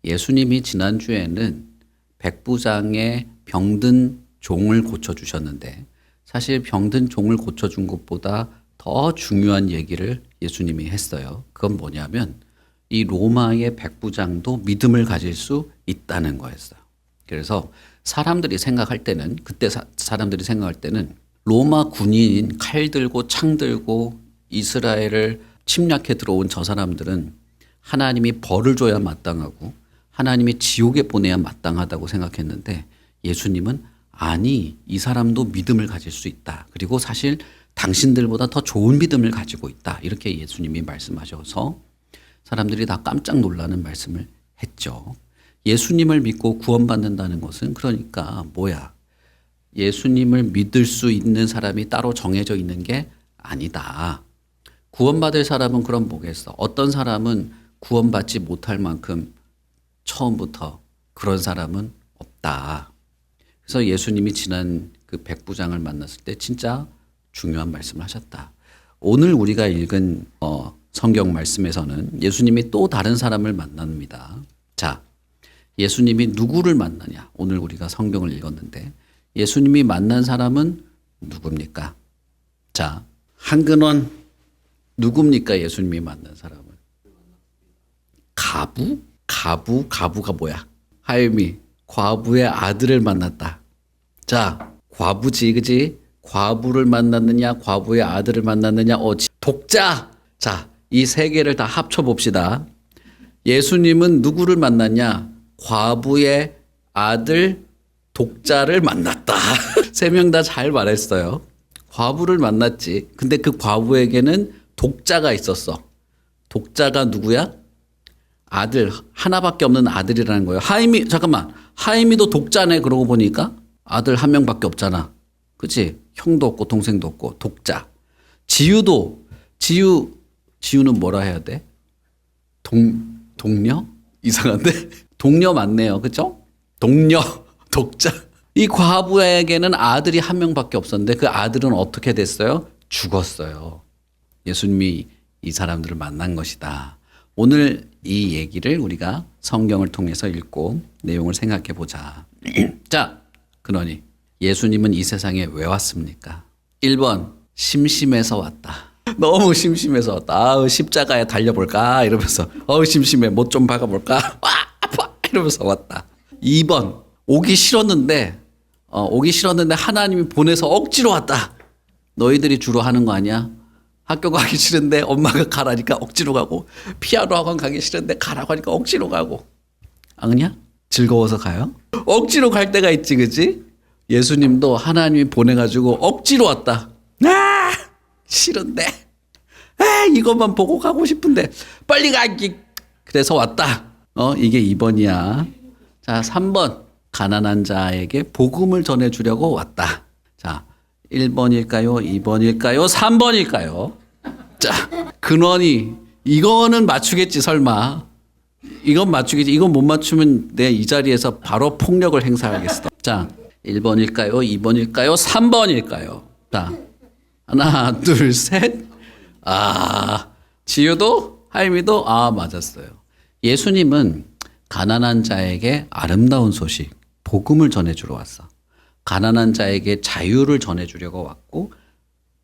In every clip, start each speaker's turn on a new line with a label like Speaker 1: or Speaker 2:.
Speaker 1: 예수님이 지난주에는 백부장의 병든 종을 고쳐주셨는데 사실 병든 종을 고쳐준 것보다 더 중요한 얘기를 예수님이 했어요. 그건 뭐냐면 이 로마의 백부장도 믿음을 가질 수 있다는 거였어요. 그래서 사람들이 생각할 때는 그때 사람들이 생각할 때는 로마 군인 칼 들고 창 들고 이스라엘을 침략해 들어온 저 사람들은 하나님이 벌을 줘야 마땅하고 하나님이 지옥에 보내야 마땅하다고 생각했는데 예수님은 아니, 이 사람도 믿음을 가질 수 있다. 그리고 사실 당신들보다 더 좋은 믿음을 가지고 있다. 이렇게 예수님이 말씀하셔서 사람들이 다 깜짝 놀라는 말씀을 했죠. 예수님을 믿고 구원받는다는 것은 그러니까 뭐야? 예수님을 믿을 수 있는 사람이 따로 정해져 있는 게 아니다. 구원받을 사람은 그럼 뭐겠어? 어떤 사람은 구원받지 못할 만큼 처음부터 그런 사람은 없다. 그래서 예수님이 지난 그 백부장을 만났을 때 진짜 중요한 말씀을 하셨다. 오늘 우리가 읽은 성경 말씀에서는 예수님이 또 다른 사람을 만납니다. 자, 예수님이 누구를 만나냐? 오늘 우리가 성경을 읽었는데 예수님이 만난 사람은 누굽니까? 자, 한근원 누굽니까? 예수님이 만난 사람은 가부? 가부가 뭐야? 하임이 과부의 아들을 만났다. 자, 과부지, 그지? 과부를 만났느냐, 과부의 아들을 만났느냐, 독자. 자, 이 세 개를 다 합쳐봅시다. 예수님은 누구를 만났냐? 과부의 아들, 독자를 만났다. 세 명 다 잘 말했어요. 과부를 만났지. 근데 그 과부에게는 독자가 있었어. 독자가 누구야? 아들, 하나밖에 없는 아들이라는 거예요. 하임이, 잠깐만. 하임이도 독자네. 그러고 보니까 아들 한 명밖에 없잖아. 그치? 형도 없고 동생도 없고 독자. 지유는 뭐라 해야 돼? 동료? 이상한데? 동료 맞네요. 그죠? 동료, 독자. 이 과부에게는 아들이 한 명밖에 없었는데 그 아들은 어떻게 됐어요? 죽었어요. 예수님이 이 사람들을 만난 것이다. 오늘 이 얘기를 우리가 성경을 통해서 읽고 내용을 생각해 보자. 자, 그러니 예수님은 이 세상에 왜 왔습니까? 1번, 심심해서 왔다. 너무 심심해서 왔다. 아우, 십자가에 달려볼까? 이러면서 심심해. 못 좀 박아볼까? 와, 아파! 이러면서 왔다. 2번, 오기 싫었는데 하나님이 보내서 억지로 왔다. 너희들이 주로 하는 거 아니야? 학교 가기 싫은데 엄마가 가라니까 억지로 가고 피아노 학원 가기 싫은데 가라고 하니까 억지로 가고. 아니야? 즐거워서 가요? 억지로 갈 때가 있지, 그치? 예수님도 하나님이 보내가지고 억지로 왔다. 싫은데. 이것만 보고 가고 싶은데 빨리 가기. 그래서 왔다. 이게 2번이야. 자, 3번. 가난한 자에게 복음을 전해주려고 왔다. 자, 1번일까요? 2번일까요? 3번일까요? 자, 근원이 이거는 맞추겠지 설마. 이건 맞추겠지. 이건 못 맞추면 내가 이 자리에서 바로 폭력을 행사하겠어. 자, 1번일까요? 2번일까요? 3번일까요? 자, 하나, 둘, 셋. 지유도 하임이도 맞았어요. 예수님은 가난한 자에게 아름다운 소식, 복음을 전해주러 왔어. 가난한 자에게 자유를 전해주려고 왔고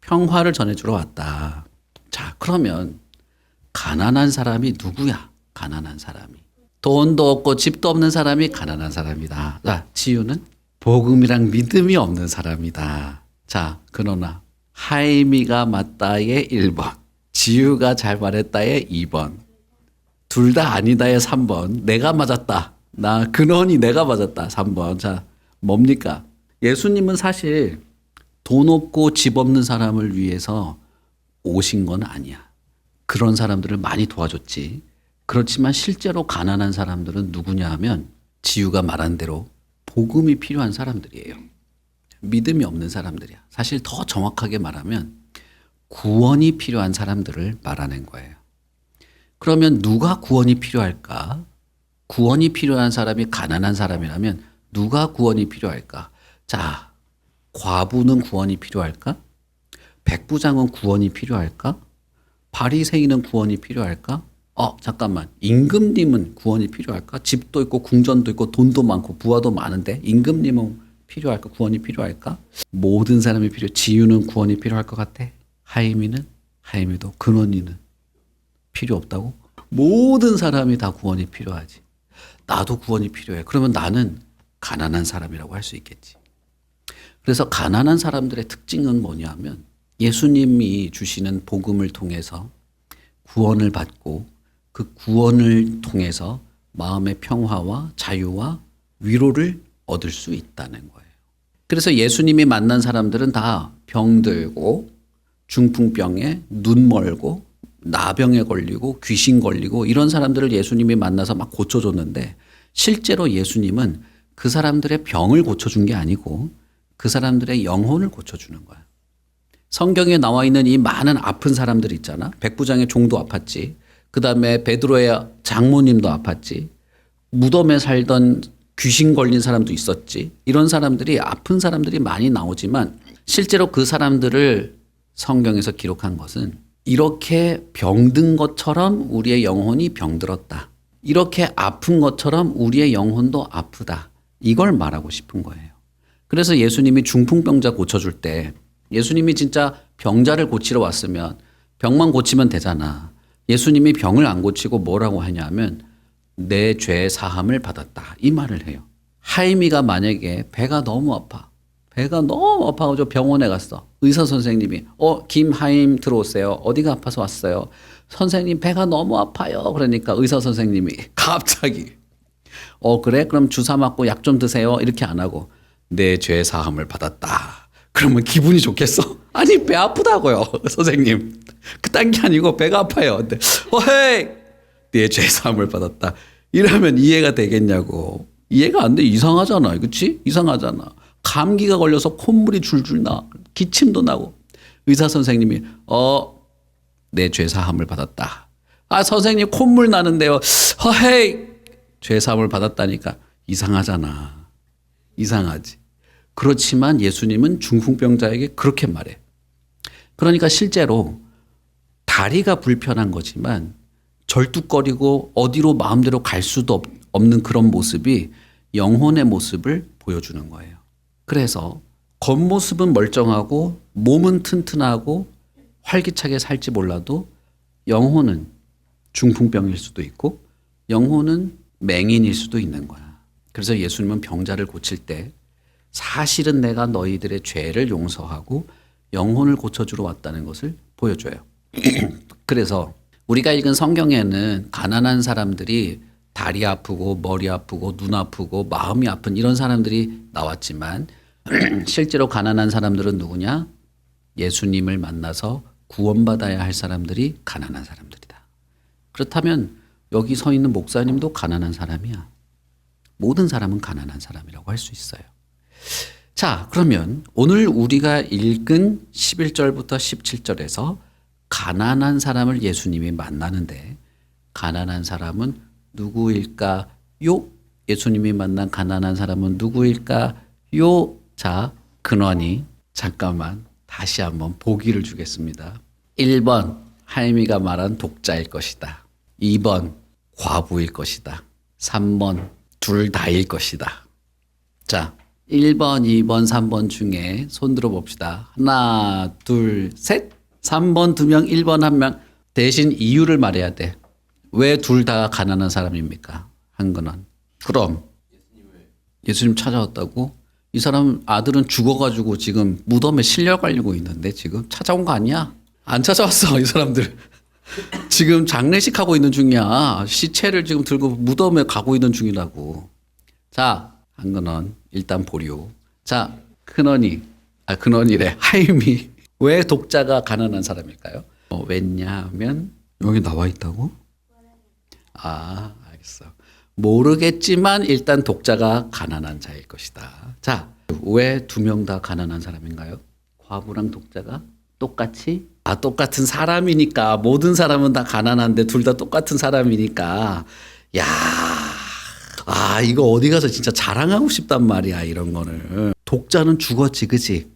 Speaker 1: 평화를 전해주러 왔다. 자, 그러면 가난한 사람이 누구야? 가난한 사람이. 돈도 없고 집도 없는 사람이 가난한 사람이다. 자, 지유는 복음이랑 믿음이 없는 사람이다. 자, 그러나 하임이가 맞다의 1번, 지유가 잘 말했다의 2번, 둘 다 아니다의 3번, 내가 맞았다. 근원이 내가 맞았다. 3번. 자, 뭡니까? 예수님은 사실 돈 없고 집 없는 사람을 위해서 오신 건 아니야. 그런 사람들을 많이 도와줬지. 그렇지만 실제로 가난한 사람들은 누구냐 하면 지유가 말한 대로 복음이 필요한 사람들이에요. 믿음이 없는 사람들이야. 사실 더 정확하게 말하면 구원이 필요한 사람들을 말하는 거예요. 그러면 누가 구원이 필요할까? 구원이 필요한 사람이 가난한 사람이라면 누가 구원이 필요할까? 자, 과부는 구원이 필요할까? 백부장은 구원이 필요할까? 바리새인은 구원이 필요할까? 잠깐만. 임금님은 구원이 필요할까? 집도 있고 궁전도 있고 돈도 많고 부하도 많은데 임금님은 필요할까? 구원이 필요할까? 모든 사람이 지유는 구원이 필요할 것 같아. 하임이도 근원이는 필요 없다고? 모든 사람이 다 구원이 필요하지. 나도 구원이 필요해. 그러면 나는 가난한 사람이라고 할 수 있겠지. 그래서 가난한 사람들의 특징은 뭐냐면 예수님이 주시는 복음을 통해서 구원을 받고 그 구원을 통해서 마음의 평화와 자유와 위로를 얻을 수 있다는 거예요. 그래서 예수님이 만난 사람들은 다 병들고 중풍병에 눈 멀고 나병에 걸리고 귀신 걸리고 이런 사람들을 예수님이 만나서 막 고쳐줬는데 실제로 예수님은 그 사람들의 병을 고쳐준 게 아니고 그 사람들의 영혼을 고쳐주는 거야. 성경에 나와 있는 이 많은 아픈 사람들 있잖아. 백부장의 종도 아팠지. 그 다음에 베드로의 장모님도 아팠지. 무덤에 살던 귀신 걸린 사람도 있었지. 이런 사람들이 아픈 사람들이 많이 나오지만 실제로 그 사람들을 성경에서 기록한 것은 이렇게 병든 것처럼 우리의 영혼이 병들었다. 이렇게 아픈 것처럼 우리의 영혼도 아프다. 이걸 말하고 싶은 거예요. 그래서 예수님이 중풍병자 고쳐줄 때 예수님이 진짜 병자를 고치러 왔으면 병만 고치면 되잖아. 예수님이 병을 안 고치고 뭐라고 하냐면 내 죄 사함을 받았다. 이 말을 해요. 하임이가 만약에 배가 너무 아파가지고 병원에 갔어. 의사 선생님이 김하임 들어오세요. 어디가 아파서 왔어요. 선생님 배가 너무 아파요. 그러니까 의사 선생님이 갑자기 그래? 그럼 주사 맞고 약 좀 드세요. 이렇게 안 하고 내 죄 사함을 받았다. 그러면 기분이 좋겠어? 아니 배 아프다고요. 선생님. 그딴 게 아니고 배가 아파요. 근데 헤이 내 죄 사함을 받았다. 이러면 이해가 되겠냐고. 이해가 안 돼. 이상하잖아. 그렇지? 이상하잖아. 감기가 걸려서 콧물이 줄줄 나. 기침도 나고. 의사 선생님이 내 죄 사함을 받았다. 선생님 콧물 나는데요. 헤이 죄 사함을 받았다니까. 이상하잖아. 이상하지. 그렇지만 예수님은 중풍병자에게 그렇게 말해. 그러니까 실제로 다리가 불편한 거지만 절뚝거리고 어디로 마음대로 갈 수도 없는 그런 모습이 영혼의 모습을 보여주는 거예요. 그래서 겉모습은 멀쩡하고 몸은 튼튼하고 활기차게 살지 몰라도 영혼은 중풍병일 수도 있고 영혼은 맹인일 수도 있는 거야. 그래서 예수님은 병자를 고칠 때 사실은 내가 너희들의 죄를 용서하고 영혼을 고쳐주러 왔다는 것을 보여줘요. 그래서 우리가 읽은 성경에는 가난한 사람들이 다리 아프고 머리 아프고 눈 아프고 마음이 아픈 이런 사람들이 나왔지만 실제로 가난한 사람들은 누구냐? 예수님을 만나서 구원받아야 할 사람들이 가난한 사람들이다. 그렇다면 여기 서 있는 목사님도 가난한 사람이야. 모든 사람은 가난한 사람이라고 할 수 있어요. 자, 그러면 오늘 우리가 읽은 11절부터 17절에서 가난한 사람을 예수님이 만나는데 가난한 사람은 누구일까요? 예수님이 만난 가난한 사람은 누구일까요? 자, 근원이 잠깐만 다시 한번 보기를 주겠습니다. 1번 하임이가 말한 독자일 것이다. 2번 과부일 것이다. 3번 둘 다일 것이다. 자, 1번, 2번, 3번 중에 손 들어 봅시다. 하나, 둘, 셋. 3번 2명, 1번 1명. 대신 이유를 말해야 돼. 왜 둘 다 가난한 사람입니까? 한근원. 그럼 예수님 찾아왔다고? 이 사람 아들은 죽어가지고 지금 무덤에 실려가려고 있는데 지금 찾아온 거 아니야? 안 찾아왔어 이 사람들. 지금 장례식 하고 있는 중이야. 시체를 지금 들고 무덤에 가고 있는 중이라고. 자, 한근원 일단 보류. 자, 근원이래. 하임이 왜 독자가 가난한 사람일까요? 왜냐하면 여기 나와 있다고? 알겠어. 모르겠지만 일단 독자가 가난한 자일 것이다. 자, 왜 2명 다 가난한 사람인가요? 과부랑 독자가 똑같이? 똑같은 사람이니까. 모든 사람은 다 가난한데 둘 다 똑같은 사람이니까. 야, 이거 어디 가서 진짜 자랑하고 싶단 말이야, 이런 거를. 독자는 죽었지, 그치?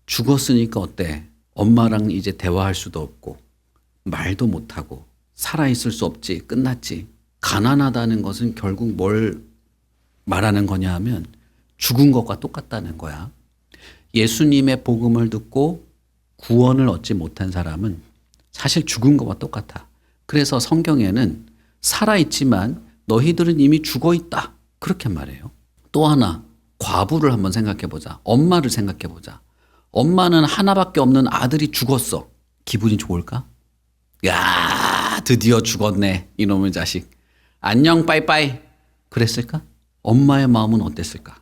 Speaker 1: 죽었으니까 어때? 엄마랑 이제 대화할 수도 없고, 말도 못하고, 살아있을 수 없지. 끝났지. 가난하다는 것은 결국 뭘 말하는 거냐 하면 죽은 것과 똑같다는 거야. 예수님의 복음을 듣고 구원을 얻지 못한 사람은 사실 죽은 것과 똑같아. 그래서 성경에는 살아있지만 너희들은 이미 죽어있다. 그렇게 말해요. 또 하나, 과부를 한번 생각해 보자. 엄마를 생각해 보자. 엄마는 하나밖에 없는 아들이 죽었어. 기분이 좋을까? 야, 드디어 죽었네. 이놈의 자식. 안녕, 빠이빠이. 그랬을까? 엄마의 마음은 어땠을까?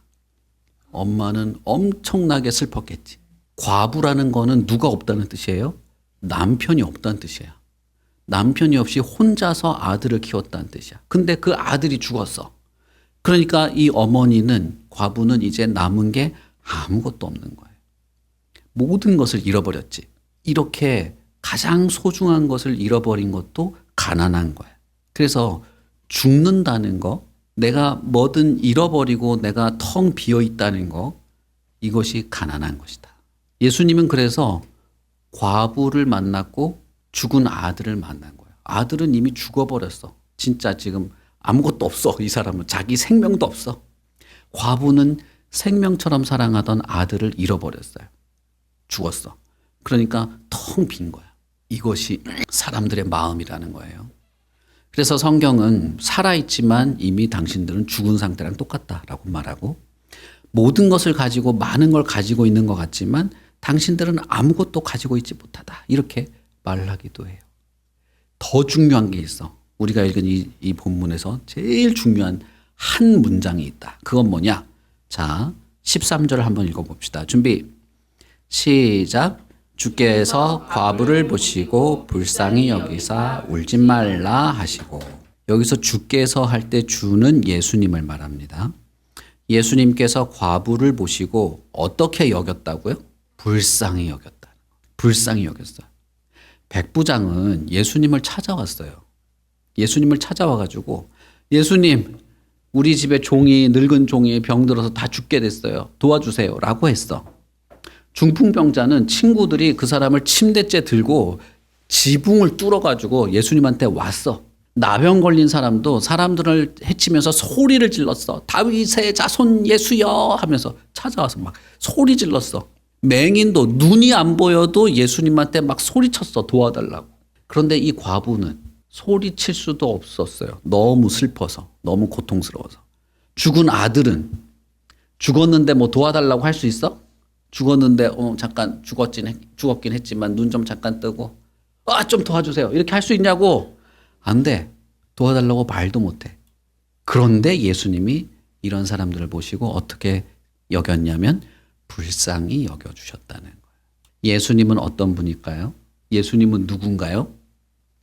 Speaker 1: 엄마는 엄청나게 슬펐겠지. 과부라는 거는 누가 없다는 뜻이에요? 남편이 없다는 뜻이야. 남편이 없이 혼자서 아들을 키웠다는 뜻이야. 근데 그 아들이 죽었어. 그러니까 이 어머니는, 과부는 이제 남은 게 아무것도 없는 거예요. 모든 것을 잃어버렸지. 이렇게 가장 소중한 것을 잃어버린 것도 가난한 거야. 그래서 죽는다는 거, 내가 뭐든 잃어버리고 내가 텅 비어 있다는 거, 이것이 가난한 것이다. 예수님은 그래서 과부를 만났고 죽은 아들을 만난 거예요. 아들은 이미 죽어버렸어. 진짜 지금 아무것도 없어. 이 사람은 자기 생명도 없어. 과부는 생명처럼 사랑하던 아들을 잃어버렸어요. 죽었어. 그러니까 텅 빈 거야. 이것이 사람들의 마음이라는 거예요. 그래서 성경은 살아있지만 이미 당신들은 죽은 상태랑 똑같다라고 말하고, 모든 것을 가지고 많은 걸 가지고 있는 것 같지만 당신들은 아무것도 가지고 있지 못하다. 이렇게 말을 하기도 해요. 더 중요한 게 있어. 우리가 읽은 이 본문에서 제일 중요한 한 문장이 있다. 그건 뭐냐? 자, 13절을 한번 읽어봅시다. 준비. 시작. 주께서 과부를 보시고 불쌍히 여기사 울지 말라 하시고. 여기서 주께서 할 때 주는 예수님을 말합니다. 예수님께서 과부를 보시고 어떻게 여겼다고요? 불쌍히 여겼다. 불쌍히 여겼어요. 백부장은 예수님을 찾아왔어요. 예수님을 찾아와가지고, 예수님, 우리 집에 늙은 종이 병들어서 다 죽게 됐어요. 도와주세요. 라고 했어. 중풍병자는 친구들이 그 사람을 침대째 들고 지붕을 뚫어가지고 예수님한테 왔어. 나병 걸린 사람도 사람들을 해치면서 소리를 질렀어. 다윗의 자손 예수여 하면서 찾아와서 막 소리 질렀어. 맹인도 눈이 안 보여도 예수님한테 막 소리쳤어. 도와달라고. 그런데 이 과부는 소리칠 수도 없었어요. 너무 슬퍼서, 너무 고통스러워서. 죽은 아들은 죽었는데 뭐 도와달라고 할 수 있어? 죽었는데 잠깐 죽었긴 했지만 눈 좀 잠깐 뜨고 좀 도와주세요. 이렇게 할 수 있냐고. 안 돼. 도와달라고 말도 못해. 그런데 예수님이 이런 사람들을 보시고 어떻게 여겼냐면 불쌍히 여겨주셨다는 거예요. 예수님은 어떤 분일까요? 예수님은 누군가요?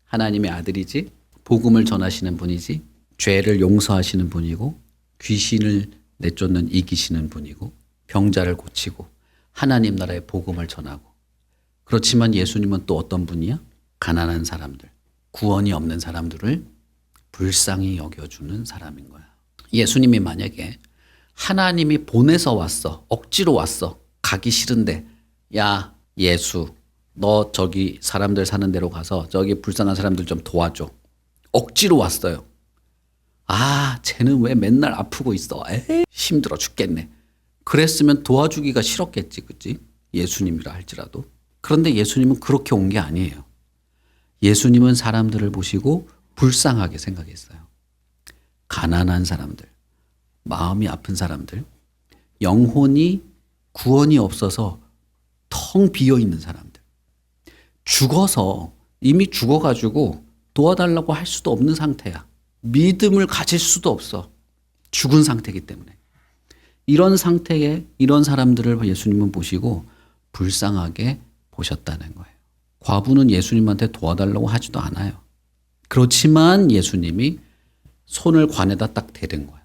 Speaker 1: 하나님의 아들이지, 복음을 전하시는 분이지, 죄를 용서하시는 분이고, 귀신을 내쫓는 이기시는 분이고, 병자를 고치고, 하나님 나라의 복음을 전하고. 그렇지만 예수님은 또 어떤 분이야? 가난한 사람들, 구원이 없는 사람들을 불쌍히 여겨주는 사람인 거야. 예수님이 만약에 하나님이 보내서 왔어, 억지로 왔어, 가기 싫은데, 야 예수, 너 저기 사람들 사는 데로 가서 저기 불쌍한 사람들 좀 도와줘. 억지로 왔어요. 쟤는 왜 맨날 아프고 있어? 힘들어 죽겠네. 그랬으면 도와주기가 싫었겠지, 그치? 예수님이라 할지라도. 그런데 예수님은 그렇게 온 게 아니에요. 예수님은 사람들을 보시고 불쌍하게 생각했어요. 가난한 사람들, 마음이 아픈 사람들, 영혼이 구원이 없어서 텅 비어 있는 사람들. 죽어서, 이미 죽어가지고 도와달라고 할 수도 없는 상태야. 믿음을 가질 수도 없어. 죽은 상태이기 때문에. 이런 상태에 이런 사람들을 예수님은 보시고 불쌍하게 보셨다는 거예요. 과부는 예수님한테 도와달라고 하지도 않아요. 그렇지만 예수님이 손을 관에다 딱 대는 거예요.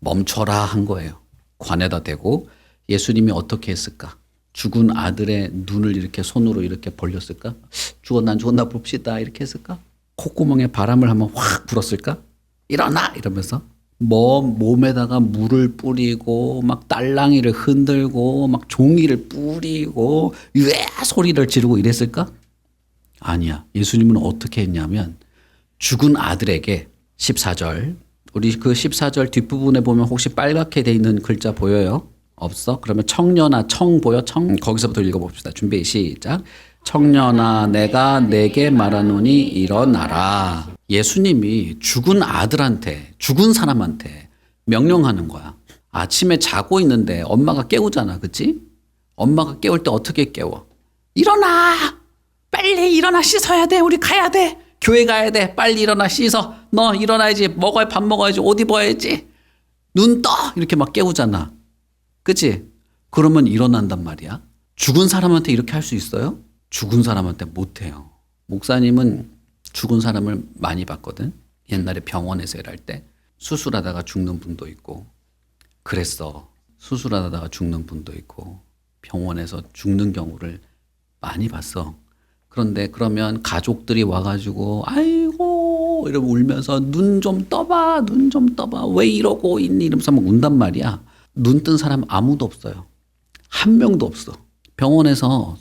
Speaker 1: 멈춰라 한 거예요. 관에다 대고 예수님이 어떻게 했을까? 죽은 아들의 눈을 이렇게 손으로 이렇게 벌렸을까? 죽었나 봅시다. 이렇게 했을까? 콧구멍에 바람을 한번 확 불었을까? 일어나! 이러면서 몸에다가 물을 뿌리고 막 딸랑이를 흔들고 막 종이를 뿌리고 왜 소리를 지르고 이랬을까? 아니야. 예수님은 어떻게 했냐면 죽은 아들에게 14절 우리 그 14절 뒷부분에 보면 혹시 빨갛게 돼 있는 글자 보여요? 없어? 그러면 청년아 청 보여? 청 거기서부터 읽어봅시다. 준비 시작. 청년아 내가 내게 말하노니 일어나라. 예수님이 죽은 아들한테 죽은 사람한테 명령하는 거야. 아침에 자고 있는데 엄마가 깨우잖아. 그치? 엄마가 깨울 때 어떻게 깨워? 일어나! 빨리 일어나 씻어야 돼. 우리 가야 돼. 교회 가야 돼. 빨리 일어나 씻어. 너 일어나야지. 먹어야 밥 먹어야지. 옷 입어야지. 눈 떠! 이렇게 막 깨우잖아. 그치? 그러면 일어난단 말이야. 죽은 사람한테 이렇게 할 수 있어요? 죽은 사람한테 못해요. 목사님은 죽은 사람을 많이 봤거든. 옛날에 병원에서 일할 때 수술하다가 죽는 분도 있고 그랬어. 수술하다가 죽는 분도 있고 병원에서 죽는 경우를 많이 봤어. 그런데 그러면 가족들이 와가지고 아이고 이러면 울면서 눈 좀 떠봐 눈 좀 떠봐 왜 이러고 있니 이러면서 막 운단 말이야. 눈 뜬 사람 아무도 없어요. 한 명도 없어. 병원에서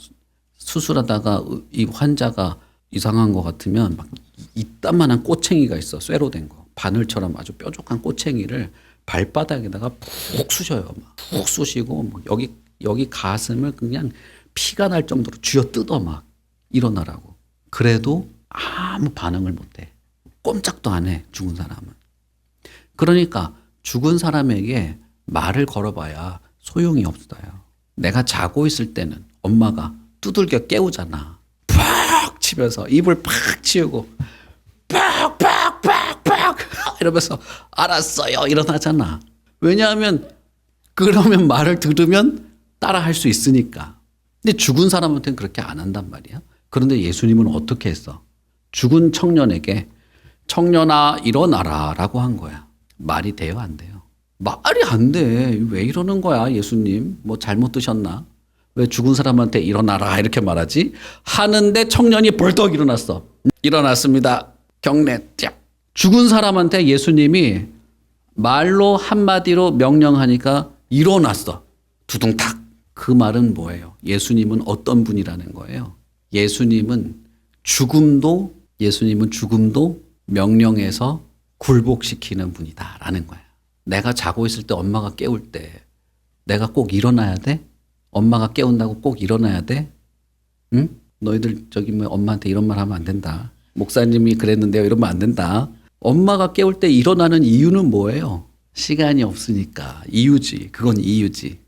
Speaker 1: 수술하다가 이 환자가 이상한 것 같으면 막 이따만한 꼬챙이가 있어. 쇠로 된 거. 바늘처럼 아주 뾰족한 꼬챙이를 발바닥에다가 푹 쑤셔요. 푹 쑤시고 막 여기 가슴을 그냥 피가 날 정도로 쥐어 뜯어 막 일어나라고. 그래도 아무 반응을 못 해. 꼼짝도 안 해. 죽은 사람은. 그러니까 죽은 사람에게 말을 걸어봐야 소용이 없어요. 내가 자고 있을 때는 엄마가 두들겨 깨우잖아. 팍 치면서 입을 팍 치우고 팍팍팍팍 이러면서 알았어요 일어나잖아. 왜냐하면 그러면 말을 들으면 따라 할 수 있으니까. 근데 죽은 사람한테는 그렇게 안 한단 말이야. 그런데 예수님은 어떻게 했어? 죽은 청년에게 청년아 일어나라 라고 한 거야. 말이 돼요 안 돼요? 말이 안 돼. 왜 이러는 거야 예수님? 뭐 잘못 드셨나? 왜 죽은 사람한테 일어나라 이렇게 말하지? 하는데 청년이 벌떡 일어났어. 일어났습니다. 경례 쫙. 죽은 사람한테 예수님이 말로 한마디로 명령하니까 일어났어. 두둥탁. 그 말은 뭐예요? 예수님은 어떤 분이라는 거예요? 예수님은 죽음도 명령해서 굴복시키는 분이다라는 거야. 내가 자고 있을 때 엄마가 깨울 때 내가 꼭 일어나야 돼? 엄마가 깨운다고 꼭 일어나야 돼? 응? 너희들 저기 뭐 엄마한테 이런 말 하면 안 된다. 목사님이 그랬는데요. 이러면 안 된다. 엄마가 깨울 때 일어나는 이유는 뭐예요? 시간이 없으니까. 이유지. 그건 이유지.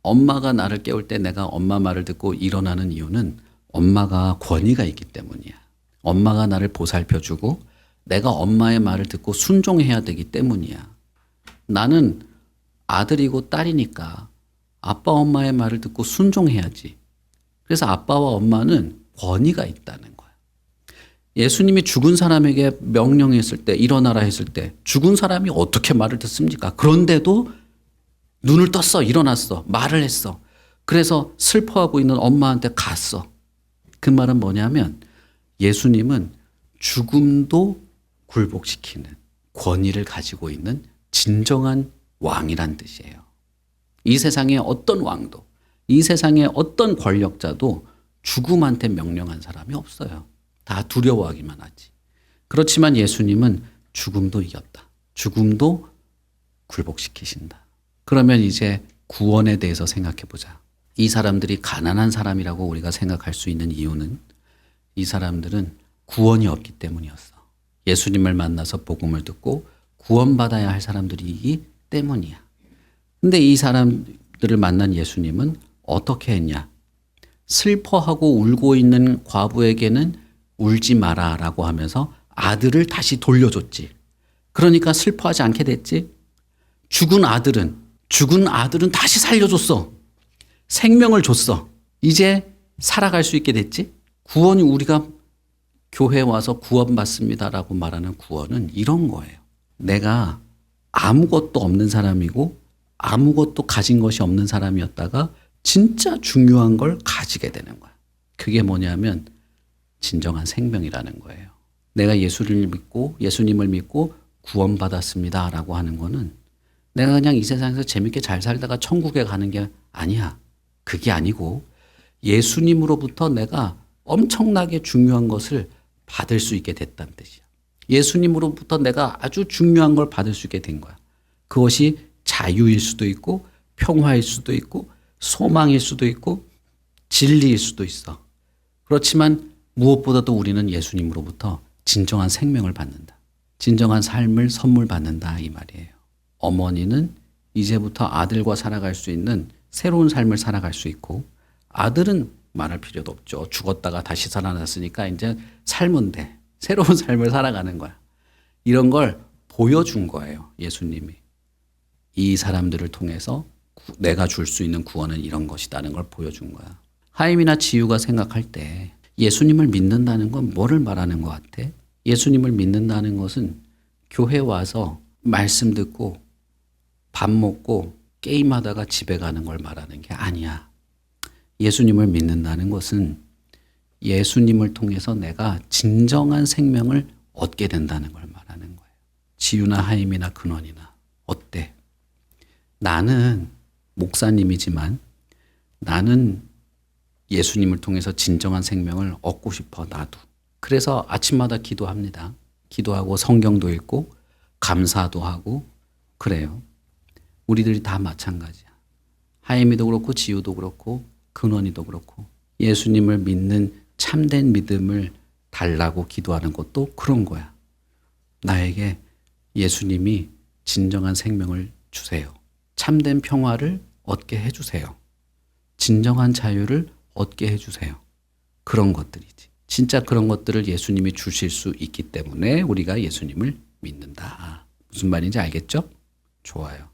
Speaker 1: 엄마가 나를 깨울 때 내가 엄마 말을 듣고 일어나는 이유는 엄마가 권위가 있기 때문이야. 엄마가 나를 보살펴주고 내가 엄마의 말을 듣고 순종해야 되기 때문이야. 나는 아들이고 딸이니까 아빠 엄마의 말을 듣고 순종해야지. 그래서 아빠와 엄마는 권위가 있다는 거야. 예수님이 죽은 사람에게 명령했을 때 일어나라 했을 때 죽은 사람이 어떻게 말을 듣습니까? 그런데도 눈을 떴어. 일어났어. 말을 했어. 그래서 슬퍼하고 있는 엄마한테 갔어. 그 말은 뭐냐면 예수님은 죽음도 굴복시키는 권위를 가지고 있는 진정한 왕이란 뜻이에요. 이 세상의 어떤 왕도, 이 세상의 어떤 권력자도 죽음한테 명령한 사람이 없어요. 다 두려워하기만 하지. 그렇지만 예수님은 죽음도 이겼다. 죽음도 굴복시키신다. 그러면 이제 구원에 대해서 생각해 보자. 이 사람들이 가난한 사람이라고 우리가 생각할 수 있는 이유는 이 사람들은 구원이 없기 때문이었어. 예수님을 만나서 복음을 듣고 구원받아야 할 사람들이기 때문이야. 근데 이 사람들을 만난 예수님은 어떻게 했냐? 슬퍼하고 울고 있는 과부에게는 울지 마라 라고 하면서 아들을 다시 돌려줬지. 그러니까 슬퍼하지 않게 됐지. 죽은 아들은 다시 살려줬어. 생명을 줬어. 이제 살아갈 수 있게 됐지. 구원이 우리가 교회에 와서 구원받습니다라고 말하는 구원은 이런 거예요. 내가 아무것도 없는 사람이고 아무것도 가진 것이 없는 사람이었다가 진짜 중요한 걸 가지게 되는 거야. 그게 뭐냐면 진정한 생명이라는 거예요. 내가 예수님을 믿고 구원받았습니다라고 하는 거는 내가 그냥 이 세상에서 재밌게 잘 살다가 천국에 가는 게 아니야. 그게 아니고 예수님으로부터 내가 엄청나게 중요한 것을 받을 수 있게 됐다는 뜻이야. 예수님으로부터 내가 아주 중요한 걸 받을 수 있게 된 거야. 그것이 자유일 수도 있고 평화일 수도 있고 소망일 수도 있고 진리일 수도 있어. 그렇지만 무엇보다도 우리는 예수님으로부터 진정한 생명을 받는다. 진정한 삶을 선물 받는다 이 말이에요. 어머니는 이제부터 아들과 살아갈 수 있는 새로운 삶을 살아갈 수 있고 아들은 말할 필요도 없죠. 죽었다가 다시 살아났으니까 이제 삶은 돼. 새로운 삶을 살아가는 거야. 이런 걸 보여준 거예요. 예수님이. 이 사람들을 통해서 내가 줄 수 있는 구원은 이런 것이다는 걸 보여준 거야. 하임이나 지유가 생각할 때 예수님을 믿는다는 건 뭐를 말하는 것 같아? 예수님을 믿는다는 것은 교회 와서 말씀 듣고 밥 먹고 게임하다가 집에 가는 걸 말하는 게 아니야. 예수님을 믿는다는 것은 예수님을 통해서 내가 진정한 생명을 얻게 된다는 걸 말하는 거예요. 지유나 하임이나 근원이나 어때? 나는 목사님이지만 나는 예수님을 통해서 진정한 생명을 얻고 싶어 나도. 그래서 아침마다 기도합니다. 기도하고 성경도 읽고 감사도 하고 그래요. 우리들이 다 마찬가지야. 하임이도 그렇고 지우도 그렇고 근원이도 그렇고 예수님을 믿는 참된 믿음을 달라고 기도하는 것도 그런 거야. 나에게 예수님이 진정한 생명을 주세요. 참된 평화를 얻게 해주세요. 진정한 자유를 얻게 해주세요. 그런 것들이지. 진짜 그런 것들을 예수님이 주실 수 있기 때문에 우리가 예수님을 믿는다. 무슨 말인지 알겠죠? 좋아요.